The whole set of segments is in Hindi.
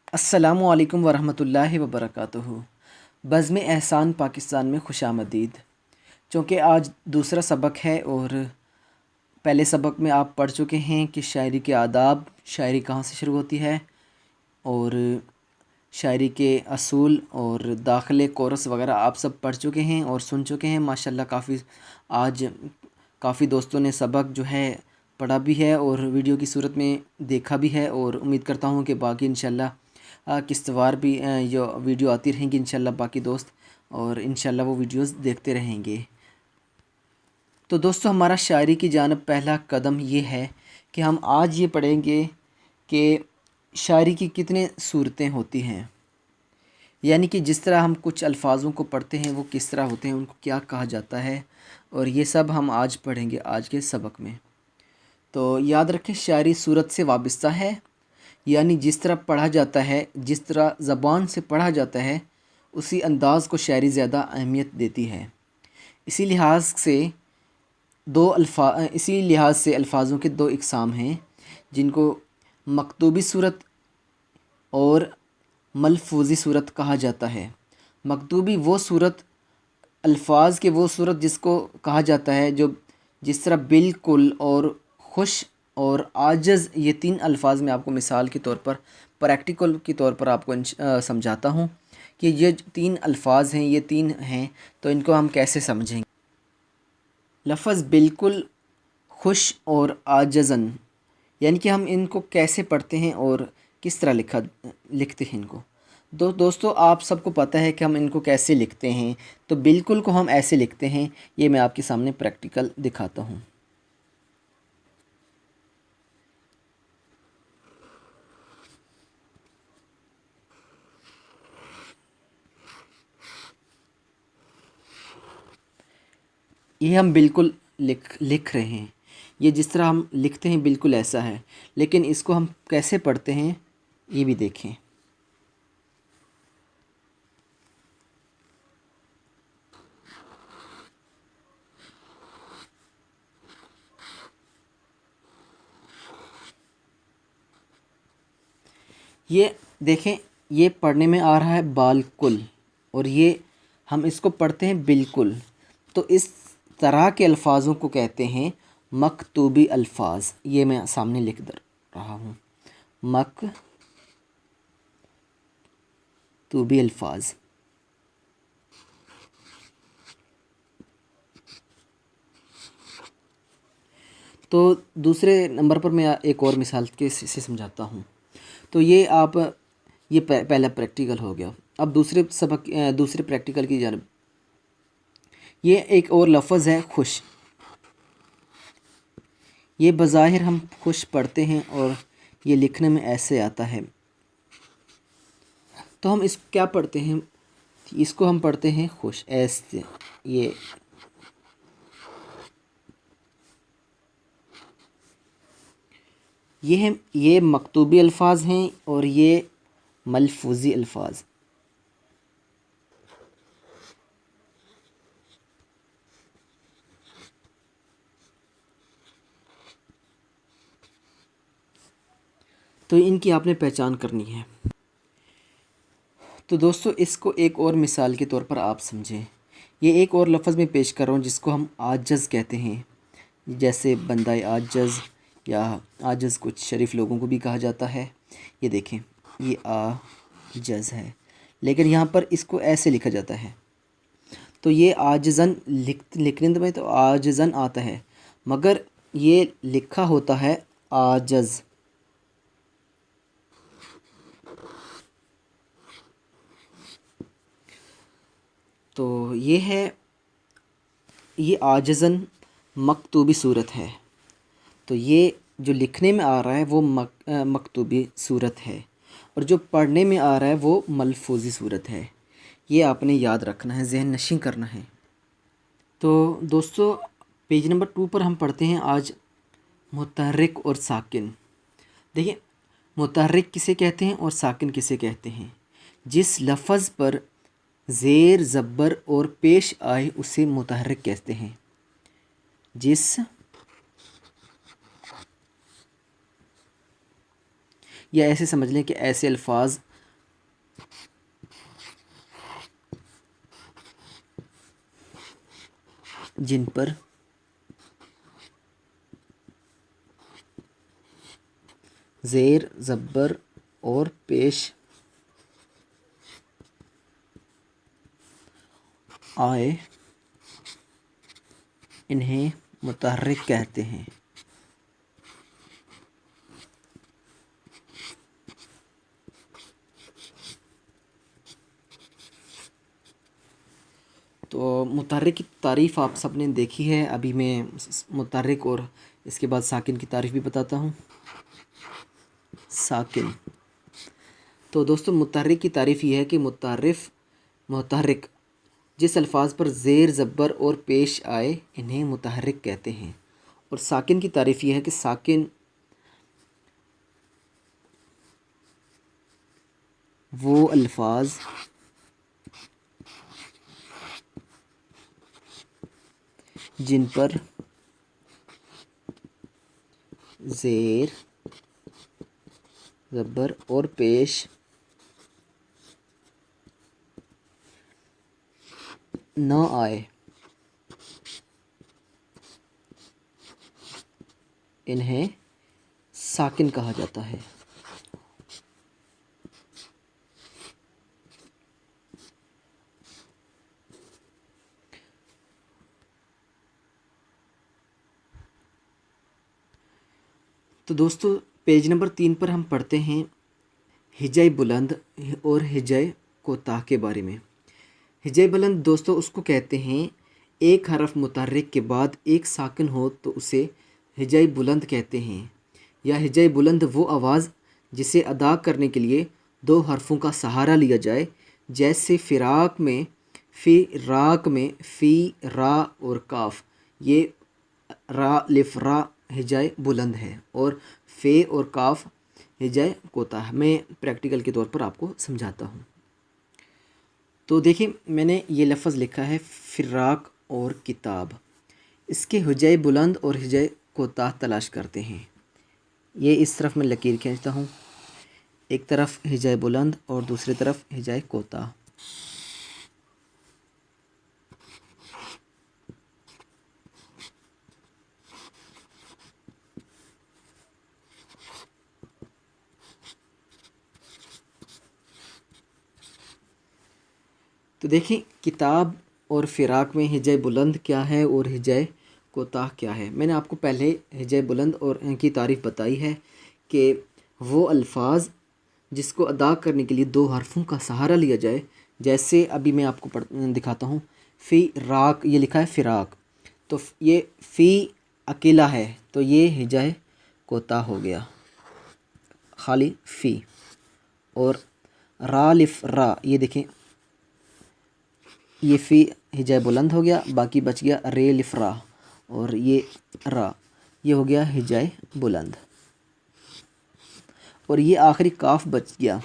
अस्सलामुअलैकुम वरहमतुल्लाहि वबरकातुहू। बज़्म एहसान पाकिस्तान में खुशामदीद। चूँकि आज दूसरा सबक है और पहले सबक में आप पढ़ चुके हैं कि शायरी के आदाब, शायरी कहाँ से शुरू होती है और शायरी के असूल और दाखिले कोरस वगैरह आप सब पढ़ चुके हैं और सुन चुके हैं। माशाल्लाह आज काफ़ी दोस्तों ने सबक जो है पढ़ा भी है और वीडियो की सूरत में देखा भी है और उम्मीद करता हूँ कि बाकी इंशाल्लाह किस्तवार भी जो वीडियो आती रहेंगी इंशाल्लाह बाकी दोस्त और इंशाल्लाह वो वीडियोस देखते रहेंगे। तो दोस्तों हमारा शायरी की जानब पहला कदम ये है कि हम आज ये पढ़ेंगे कि शायरी की कितने सूरतें होती हैं, यानी कि जिस तरह हम कुछ अल्फाजों को पढ़ते हैं वो किस तरह होते हैं, उनको क्या कहा जाता है, और ये सब हम आज पढ़ेंगे आज के सबक में। तो याद रखें शायरी सूरत से वाबस्ता है, यानी जिस तरह पढ़ा जाता है, जिस तरह ज़बान से पढ़ा जाता है उसी अंदाज़ को शायरी ज़्यादा अहमियत देती है। इसी लिहाज से अल्फाज़ों के दो इक़साम हैं जिनको मकतूबी सूरत और मलफूज़ी सूरत कहा जाता है। मकतूबी वो सूरत, अल्फाज के वो सूरत जिसको कहा जाता है जो जिस तरह बिल्कुल और खुश और आजज़, ये तीन अल्फाज मैं आपको मिसाल के तौर पर प्रैक्टिकल के तौर पर आपको समझाता हूँ कि ये तीन अल्फाज हैं, ये तीन हैं, तो इनको हम कैसे समझेंगे। लफ़्ज़ बिल्कुल, खुश और आजज़न, यानी कि हम इनको कैसे पढ़ते हैं और किस तरह लिखते हैं इनको। दोस्तों आप सबको पता है कि हम इनको कैसे लिखते हैं। तो बिल्कुल को हम ऐसे लिखते हैं, ये मैं आपके सामने प्रैक्टिकल दिखाता हूँ। ये हम बिल्कुल लिख रहे हैं, ये जिस तरह हम लिखते हैं बिल्कुल ऐसा है, लेकिन इसको हम कैसे पढ़ते हैं ये भी देखें। ये देखें, ये पढ़ने में आ रहा है बालकुल और ये हम इसको पढ़ते हैं बिल्कुल। तो इस तरह के अल्फाजों को कहते हैं मकतूबी अल्फाज। ये मैं सामने लिख रहा हूँ, मकतूबी अल्फाज। तो दूसरे नंबर पर मैं एक और मिसाल के से समझाता हूँ। तो ये पहला प्रैक्टिकल हो गया। अब दूसरे प्रैक्टिकल की जानब ये एक और लफ्ज़ है खुश। ये बज़ाहिर हम खुश पढ़ते हैं और ये लिखने में ऐसे आता है। तो हम इस क्या पढ़ते हैं, इसको हम पढ़ते हैं खुश ऐसे। ये मकतूबी अल्फाज हैं और ये मलफूज़ी अल्फाज। तो इनकी आपने पहचान करनी है। तो दोस्तों इसको एक और मिसाल के तौर पर आप समझें। ये एक और लफ्ज़ मैं पेश कर रहा हूँ जिसको हम आजज़ कहते हैं, जैसे बंदाए आजज़ या आजज़ कुछ शरीफ लोगों को भी कहा जाता है। ये देखें, ये आजज़ है, लेकिन यहाँ पर इसको ऐसे लिखा जाता है। तो ये आजज़न लिखने में तो आजज़न आता है, मगर ये लिखा होता है आजज़। तो ये आजज़न मकतूबी सूरत है। तो ये जो लिखने में आ रहा है वो मकतूबी सूरत है और जो पढ़ने में आ रहा है वो मलफूज़ी सूरत है। ये आपने याद रखना है, ज़हन नशीं करना है। तो दोस्तों पेज नंबर 2 पर हम पढ़ते हैं आज मुतहर्रिक और साकिन। देखिए, मुतहर्रिक किसे कहते हैं और साकिन किसे कहते हैं। जिस लफ्ज़ पर ज़ेर ज़ब्बर और पेश आए उसे मुतहर्रिक कहते हैं। या ऐसे समझ लें कि ऐसे अल्फाज जिन पर ज़ेर ज़बर और पेश आए इन्हें मुतहर्रिक कहते हैं। तो मुतहर्रिक की तारीफ़ आप सब ने देखी है। अभी मैं मुतहर्रिक और इसके बाद साकिन की तारीफ़ भी बताता हूँ। साकिन, तो दोस्तों मुतहर्रिक की तारीफ़ ये है कि मुतहर्रिक जिस अल्फाज पर ज़ेर ज़बर और पेश आए इन्हें मुतहर्रिक कहते हैं। और साकिन की तारीफ़ ये है कि साकिन वो अल्फाज जिन पर ज़ेर ज़बर और पेश न आए इन्हें साकिन कहा जाता है। तो दोस्तों पेज नंबर 3 पर हम पढ़ते हैं हिजाए बुलंद और हिजाए कोताह के बारे में। हिजाए बुलंद दोस्तों उसको कहते हैं एक हरफ मुतहर्रिक के बाद एक साकिन हो तो उसे हिजाए बुलंद कहते हैं। या हिजाए बुलंद वो आवाज़ जिसे अदा करने के लिए दो हरफों का सहारा लिया जाए, जैसे फ़िराक में फ़ी रा और काफ। ये रा लिफ रा हिजाए बुलंद है और फ़े और काफ हिजाए कोताह। मैं प्रैक्टिकल के तौर पर आपको समझाता हूँ। तो देखिए मैंने ये लफ्ज़ लिखा है फ़िराक और किताब। इसके हिजाए बुलंद और हिजाए कोताह तलाश करते हैं। ये इस तरफ मैं लकीर खींचता हूँ, एक तरफ हिजाए बुलंद और दूसरी तरफ हिजाए कोताह। तो देखिए किताब और फ़िराक में हिजाए बुलंद क्या है और हिजाए कोताह क्या है। मैंने आपको पहले हिजाए बुलंद और इनकी तारीफ़ बताई है कि वो अल्फाज जिसको अदा करने के लिए दो हरफों का सहारा लिया जाए, जैसे अभी मैं आपको दिखाता हूँ। फ़िराक ये लिखा है फ़िराक, तो ये फ़ी अकेला है तो ये हिजाए कोताह हो गया, खाली फ़ी। और रा लिफ रा, ये देखें ये फ़ी हिजाए बुलंद हो गया, बाकी बच गया रे लिफ रा और ये रा, ये हो गया हिजाए बुलंद। और ये आखिरी काफ बच गया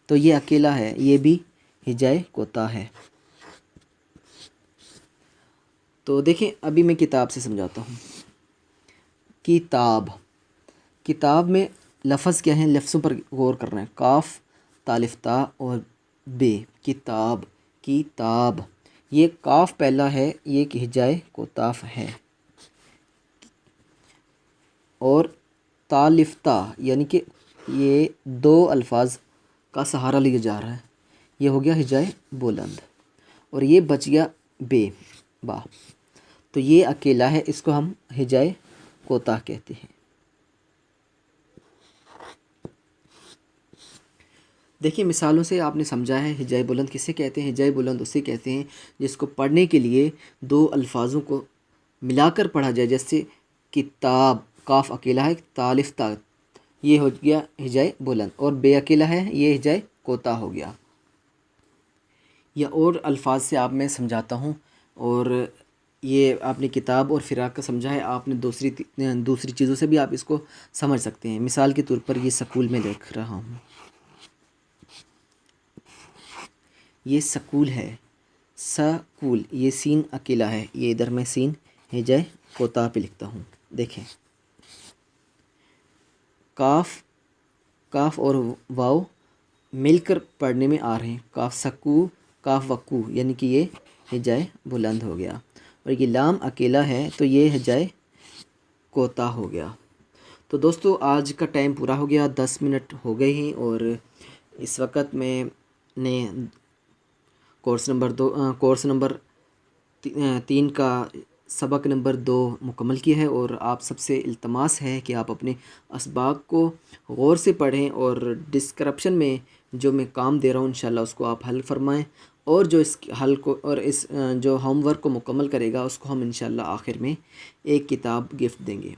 तो ये अकेला है, ये भी हिजाए कोताह है। तो देखें अभी मैं किताब से समझाता हूँ। किताब, किताब में लफ्ज़ क्या हैं, लफ्ज़ों पर गौर करना है। काफ तालिफ्ता और बे, किताब किताब। ये काफ पहला है, ये हिजाए कोताफ है। और तालिफ्ता यानी कि ये दो अल्फाज का सहारा लिया जा रहा है, ये हो गया हिजाए बुलंद। और ये बच गया बे बा, तो ये अकेला है, इसको हम हिजाए कोताह कहते हैं। देखिए मिसालों से आपने समझा है हिजाए बुलंद किसे कहते हैं। हिजाए बुलंद उसे कहते हैं जिसको पढ़ने के लिए दो अल्फाजों को मिलाकर पढ़ा जाए, जैसे किताब काफ अकेला है, तालिफ ता, ये हो गया हिजाए बुलंद। और बे अकेला है, ये हिजाए कोताह हो गया। या और अल्फाज से आप मैं समझाता हूँ। और ये आपने किताब और फ़िराक का समझा है, आपने दूसरी चीज़ों से भी आप इसको समझ सकते हैं। मिसाल के तौर पर ये स्कूल में लिख रहा हूँ, ये स्कूल है, स्कूल, ये सीन अकेला है, ये इधर मैं सीन हिजाए कोताह पे लिखता हूँ। देखें काफ और वाव मिलकर पढ़ने में आ रहे हैं, काफ सकू काफ वकू, यानी कि ये हिजाए बुलंद हो गया। और ये लाम अकेला है तो ये है जाए कोता हो गया। तो दोस्तों आज का टाइम पूरा हो गया, 10 मिनट हो गए हैं और इस वक्त मैंने कोर्स नंबर 3 का सबक नंबर 2 मुकम्मल किया है और आप सबसे इल्तमास है कि आप अपने असबाक को गौर से पढ़ें और डिस्क्रिप्शन में जो मैं काम दे रहा हूँ इंशाल्लाह उसको आप हल फरमाएं और जो इस हल को और इस जो होमवर्क को मुकम्मल करेगा उसको हम इंशाल्लाह आखिर में एक किताब गिफ्ट देंगे।